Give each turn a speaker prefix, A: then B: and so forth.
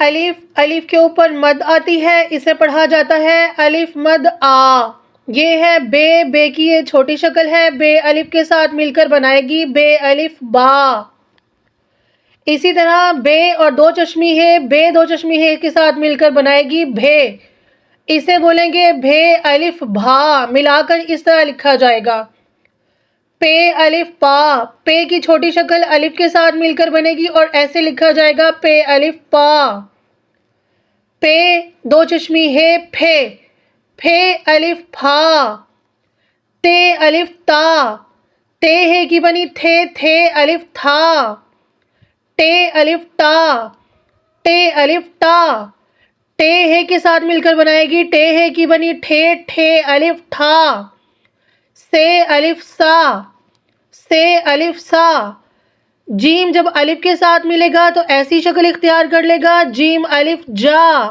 A: الف، الف کے اوپر مد آتی ہے، اسے پڑھا جاتا ہے الف مد آ۔ یہ ہے بے، بے کی یہ چھوٹی شکل ہے، بے الف کے ساتھ مل کر بنائے گی بے الف با۔ اسی طرح بے اور دو چشمی ہے، بے دو چشمی ہے کے ساتھ مل کر بنائے گی بھے، اسے بولیں گے بھے الف بھا، ملا کر اس طرح لکھا جائے گا پے الف پا۔ پے کی چھوٹی شکل الف کے ساتھ مل کر بنے گی اور ایسے لکھا جائے گا پے الف پا۔ پے دو چشمی ہے پھے، پھے الف پھا۔ تے الف تا، تے ہے کی بنی تھے، تھے الف تھا۔ ٹے الف ٹا، ٹے الف ٹا۔ ٹے ہے کے ساتھ مل کر بنائے گی ٹے ہے کی بنی ٹھے، ٹھے الف ٹھا۔ سے الف سا، سے الف سا۔ جیم جب الف کے ساتھ ملے گا تو ایسی شکل اختیار کر لے گا جیم الف جا۔